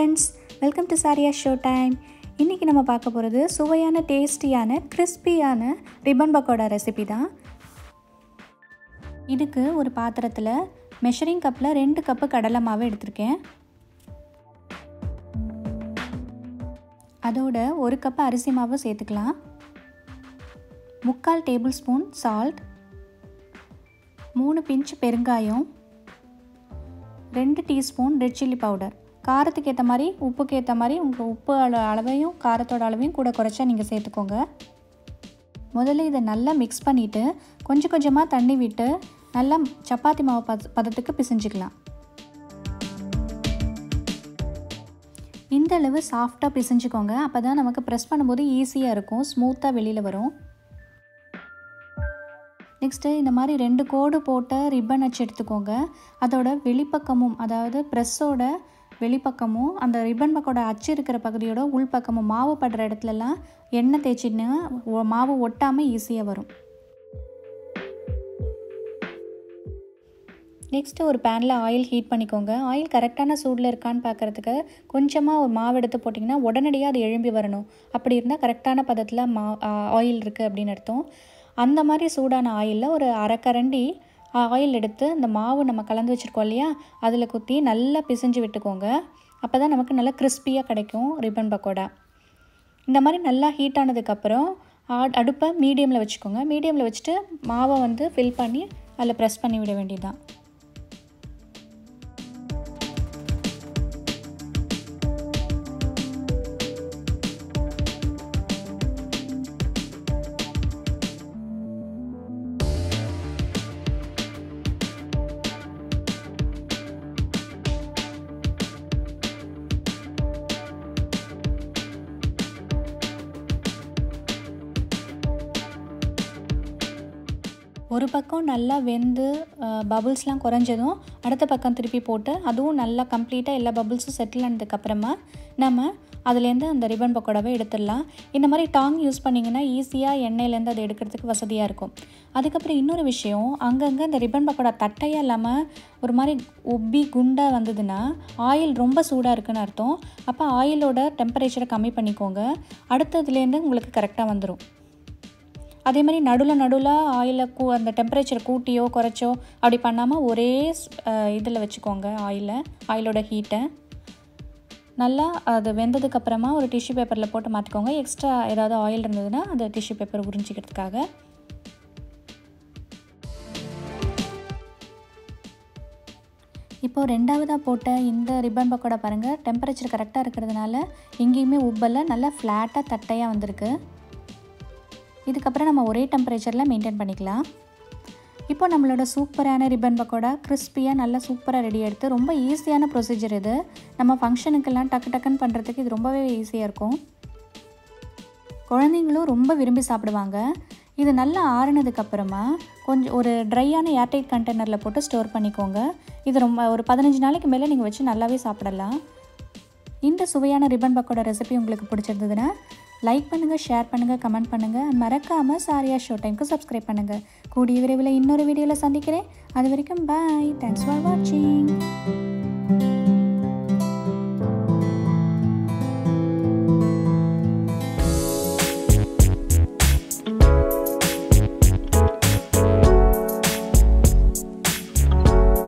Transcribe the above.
Friends, welcome to Saryas show time. இன்றைக்கி நம்ம பார்க்க போகிறது சுவையான டேஸ்டியான கிறிஸ்பியான ரிப்பன் பக்கோடா ரெசிபி தான். இதுக்கு ஒரு பாத்திரத்தில் மெஷரிங் கப்பில் 2 கப்பு கடலை மாவு எடுத்திருக்கேன். அதோட 1 கப்பு அரிசி மாவு சேர்த்துக்கலாம். 3/4 டேபிள் ஸ்பூன் சால்ட், 3 பிஞ்ச் பெருங்காயம், 2 டீஸ்பூன் ரெட் சில்லி பவுடர். காரத்துக்கு ஏற்ற மாதிரி, உப்புக்கு ஏற்ற மாதிரி உங்கள் உப்பு அளவையும் காரத்தோட அளவையும் கூட குறைச்சா நீங்கள் சேர்த்துக்கோங்க. முதல்ல இதை நல்லா மிக்ஸ் பண்ணிவிட்டு கொஞ்சம் கொஞ்சமாக தண்ணி விட்டு நல்லா சப்பாத்தி மாவு பதத்துக்கு பிசைஞ்சிக்கலாம். இந்த அளவு சாஃப்டாக பிசைஞ்சிக்கோங்க. அப்போ தான் நமக்கு ப்ரெஸ் பண்ணும்போது ஈஸியாக இருக்கும், ஸ்மூத்தாக வெளியில் வரும். நெக்ஸ்ட்டு இந்த மாதிரி 2 கோடு போட்ட ரிப்பன் வச்சு எடுத்துக்கோங்க. அதோட வெளிப்பக்கமும், அதாவது ப்ரெஸ்ஸோட வெளிப்பக்கமும் அந்த ரிப்பன் பக்கோட அச்சு இருக்கிற பகுதியோட உள்பக்கமும் மாவு படுற இடத்துலலாம் எண்ணெய் தேய்ச்சின்னா மாவு ஒட்டாமல் ஈஸியாக வரும். நெக்ஸ்ட்டு ஒரு பேனில் ஆயில் ஹீட் பண்ணிக்கோங்க. ஆயில் கரெக்டான சூடில் இருக்கான்னு பார்க்குறதுக்கு கொஞ்சமாக ஒரு மாவு எடுத்து போட்டிங்கன்னா உடனடியாக அது எழும்பி வரணும். அப்படி இருந்தால் கரெக்டான பதத்தில் ஆயில் இருக்குது அப்படின்னு அர்த்தம். அந்த மாதிரி சூடான ஆயிலில் ஒரு அரைக்கரண்டி ஆயில் எடுத்து அந்த மாவு நம்ம கலந்து வச்சுருக்கோம் இல்லையா, அதில் குத்தி நல்லா பிசைஞ்சு விட்டுக்கோங்க. அப்போ தான் நமக்கு நல்லா கிறிஸ்பியாக கிடைக்கும் ரிப்பன் பக்கோடா. இந்த மாதிரி நல்லா ஹீட் ஆனதுக்கப்புறம் அடுப்பை மீடியமில் வச்சுக்கோங்க. மீடியமில் வச்சுட்டு மாவை ஃபில் பண்ணி அதில் ப்ரெஸ் பண்ணி விட வேண்டியதுதான். ஒரு பக்கம் நல்லா வெந்து பபுள்ஸ்லாம் குறைஞ்சதும் அடுத்த பக்கம் திருப்பி போட்டு அதுவும் நல்லா கம்ப்ளீட்டாக எல்லா பபுள்ஸும் செட்டில் ஆனதுக்கப்புறமா நம்ம அதுலேருந்து அந்த ரிப்பன் பக்கோடாவை எடுத்துடலாம். இந்த மாதிரி டாங் யூஸ் பண்ணிங்கன்னா ஈஸியாக எண்ணெயிலேருந்து அதை எடுக்கிறதுக்கு வசதியாக இருக்கும். அதுக்கப்புறம் இன்னொரு விஷயம், அங்கங்கே இந்த ரிப்பன் பக்கோடா தட்டையாக இல்லாமல் ஒரு மாதிரி உப்பி குண்டாக வந்ததுன்னா ஆயில் ரொம்ப சூடாக இருக்குன்னு அர்த்தம். அப்போ ஆயிலோட டெம்பரேச்சரை கம்மி பண்ணிக்கோங்க. அடுத்ததுலேருந்து உங்களுக்கு கரெக்டாக வந்துடும். அதே மாதிரி நடுவில் ஆயிலை அந்த டெம்பரேச்சரை கூட்டியோ குறைச்சோ அப்படி பண்ணாமல் ஒரே இதில் வச்சுக்கோங்க. ஆயிலோட ஹீட்டை நல்லா அது வெந்ததுக்கப்புறமா ஒரு டிஷ்யூ பேப்பரில் போட்டு மாற்றிக்கோங்க. எக்ஸ்ட்ரா ஏதாவது ஆயில் இருந்ததுன்னா அந்த டிஷ்யூ பேப்பர் உறிஞ்சிக்கிறதுக்காக. இப்போது 2ஆவதாக போட்ட இந்த ரிப்பன் பக்கோடா பாருங்கள், டெம்பரேச்சர் கரெக்டாக இருக்கிறதுனால எங்கேயுமே உப்பெல்லாம் நல்லா ஃப்ளாட்டாக தட்டையாக வந்திருக்கு. இதுக்கப்புறம் நம்ம ஒரே டெம்பரேச்சரில் மெயின்டைன் பண்ணிக்கலாம். இப்போ நம்மளோட சூப்பரான ரிப்பன் பக்கோடா கிறிஸ்பியாக நல்லா சூப்பராக ரெடி ஆகிடுது. ரொம்ப ஈஸியான ப்ரொசீஜர் இது. நம்ம ஃபங்க்ஷனுக்கெல்லாம் டக்குன்னு பண்ணுறதுக்கு இது ரொம்பவே ஈஸியாக இருக்கும். குழந்தைங்களும் ரொம்ப விரும்பி சாப்பிடுவாங்க. இது நல்லா ஆறுனதுக்கப்புறமா கொஞ்சம் ஒரு ட்ரையான ஏர்டைட் கண்டெய்னரில் போட்டு ஸ்டோர் பண்ணிக்கோங்க. இது ஒரு 15 நாளைக்கு மேலே நீங்கள் வச்சு நல்லாவே சாப்பிடலாம். இந்த சுவையான ரிப்பன் பக்கோடா ரெசிபி உங்களுக்கு பிடிச்சிருந்ததுன்னா லைக் பண்ணுங்கள், ஷேர் பண்ணுங்கள், கமெண்ட் பண்ணுங்கள். மறக்காமல் Saryas ஷோ டைமுக்கு சப்ஸ்கிரைப் பண்ணுங்கள். கூடிய விரைவில் இன்னொரு வீடியோவில் சந்திக்கிறேன். அது வரைக்கும் பாய். தேங்க்ஸ் ஃபார் வாட்சிங்.